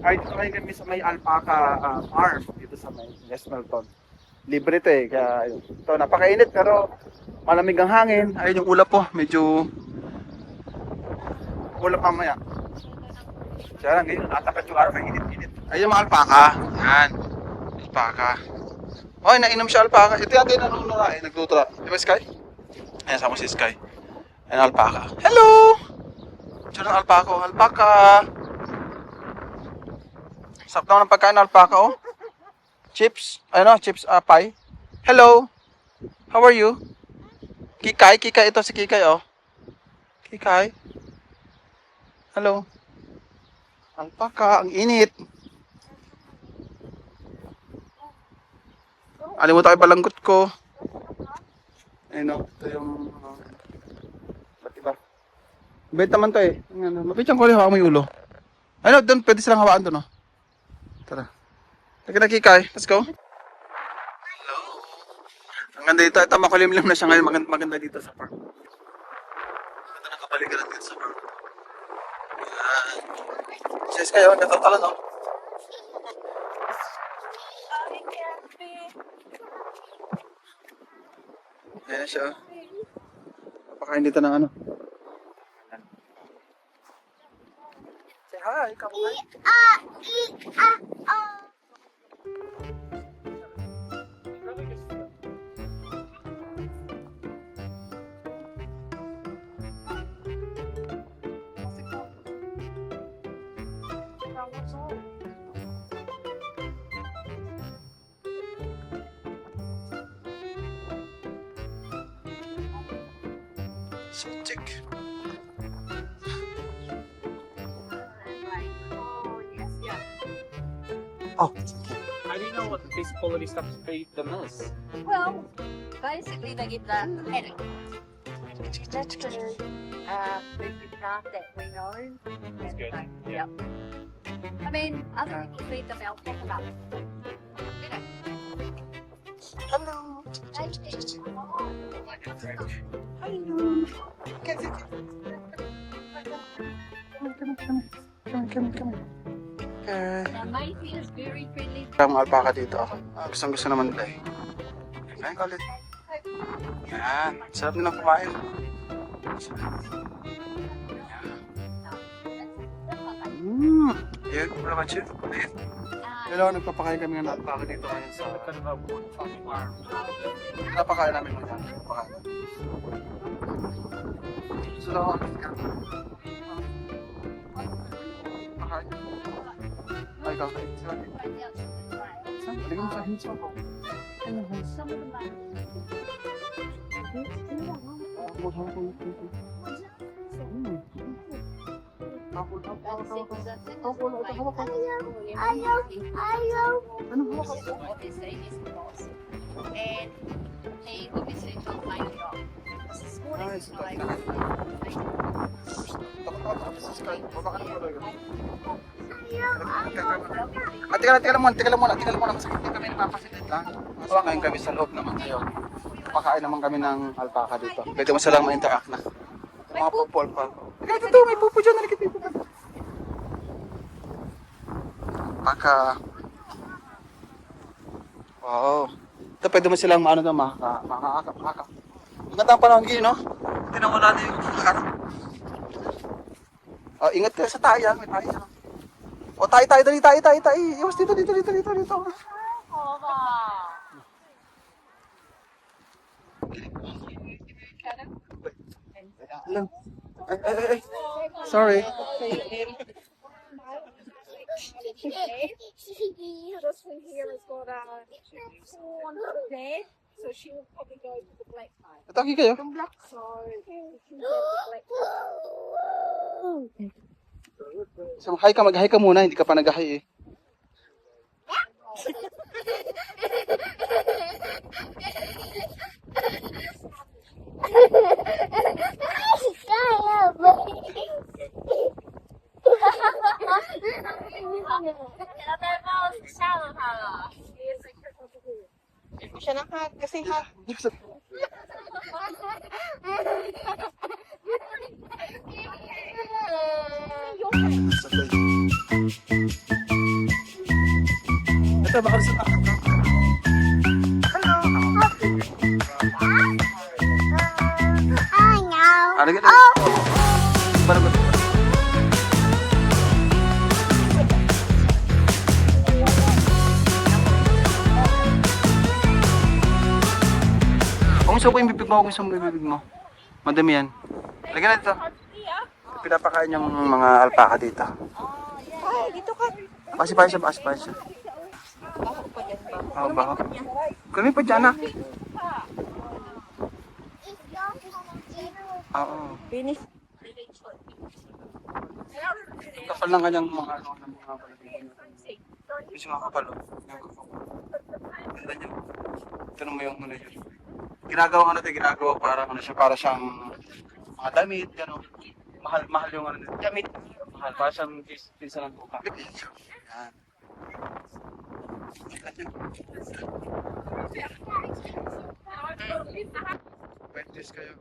Kahit ito kayo kami sa may alpaca farm dito sa may West Melton. Libre ito eh. Kaya ito, napakainit pero malamig ang hangin. Ayun yung ulap po. Medyo ulap mamaya. Kaya lang ngayon, natapat yung araw. Init-init. Ayun yung mga alpaca. Yan. Alpaca. Oy, nainom siya alpaca. Ito yata yung nanunura eh. Nagtutura. Di ba Sky? Ayan, sama si Sky. Ayan, alpaca. Hello! Diyan ang alpaca. Alpaca! Sarap naman ang pagkain ng alpaca, oh. Chips. Ano? Chips, pie. Hello! How are you? Kikay. Kikay. Ito si Kikay, oh. Kikay. Hello. Alpaca. Ang init. Alimutan ko yung balanggot ko. Ayun, oh. Ito yung... ba't iba? Bait naman to eh. Mapityan ko rin hawak mo yung ulo. Ano, doon pwede silang hawaan doon, oh. Tara. Teka na Kikay. Let's go. Hello. Ang ganda dito. Ito makulimlim na siya ngayon. Maganda dito sa park. Maganda ng kapaligiran dito sa park. Sis kayo. Natatalan, no? Ayan na siya. Napakain dito ng ano. Say hi. Kamuhay. Chick. Oh. How do you know what this quality stuff to pay the most? Well, basically they give the headache. That's good. It's not that we know. It's good. Yep. I mean, other people feed them alpaca. Hello. Come. Okay. The Macy is very friendly. Ang alpaca dito. Gusto naman nila eh. Kain ka ulit. Ayan. Sarap nilang kumain. Ayan. Wala ba siya? Ayan. Pero nagpapakain kami ng alpaca dito ngayon sa farm. Napakain namin mga napakain. Gusto lang ako. Pakain. Ay, kakain. Halika mo sa hinsa ko. Some of them are. And he obviously told my job. This morning was like, Teka lang muna. Kasi hindi kami napapasilid lang. Ngayon kami sa loob naman ngayon. Pakain naman kami ng alpaca dito. Pwede mo silang ma-interact na. Mga pupol pa. Ito, may pupo dyan. Nalikit may pupo. Alpaca. Wow. Ito pwede mo silang maano na makaka. Maganda ang panahon ngayon, no? Tinan mo natin yung araw. Oh, ingat ka sa tayo. May tayo. O, tayo. Iwas dito. Hello. Ay. Sorry. This one here has got torn dead, so she will probably go to the black side. Ataki kayo. So she will go to the black side. So, mag-hi ka muna. Hindi ka pa nag-hi eh. Siya na ha, kasi ha. Sabay. Dito, baka sa taas. Ano gito? Parang ba? Kung saan ko yung bibig mo, kung saan mo yung bibig mo. Madami yan. Lagyan na dito. Pinapakain yung mga alpaka dito. Ay, dito ka. Pasipay siya. Oo, baho. Kami pa dyan, ah. Oo. Finish. Kapal lang kanyang mga ano ng mga palagay. Kasi mga kapalo. Ganda niya. Tanong mo yung ano yun. Ginagawa para ano siya, para siyang mga damit, gano'n. Mahal yung ano nito. Damit. Mahal, para siyang pinsa ng buka. Yan. Pwentes kayo.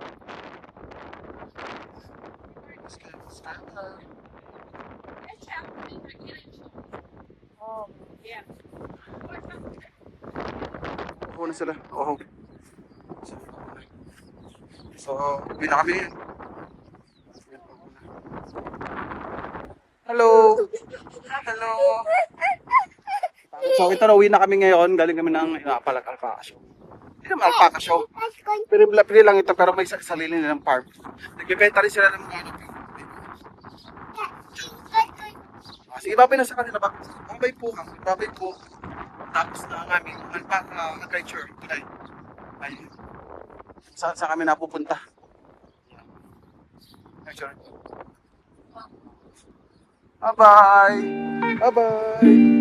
Oh. Oo na sila. Oo. So, uwi na kami. Hello! Hello! So, ito na, uwi na kami ngayon. Galing kami ng alpaca show. Hindi naman alpaca show. Pero pili lang ito, pero may sarili nilang farm. Nagbibenta rin sila ng mga ano. Sige, babay na sa kanila ba? Babay po kami. Babay po. Tapos na ang aming alpaca adventure today. Ayun. Saan kami napupunta? Bye-bye! Bye-bye!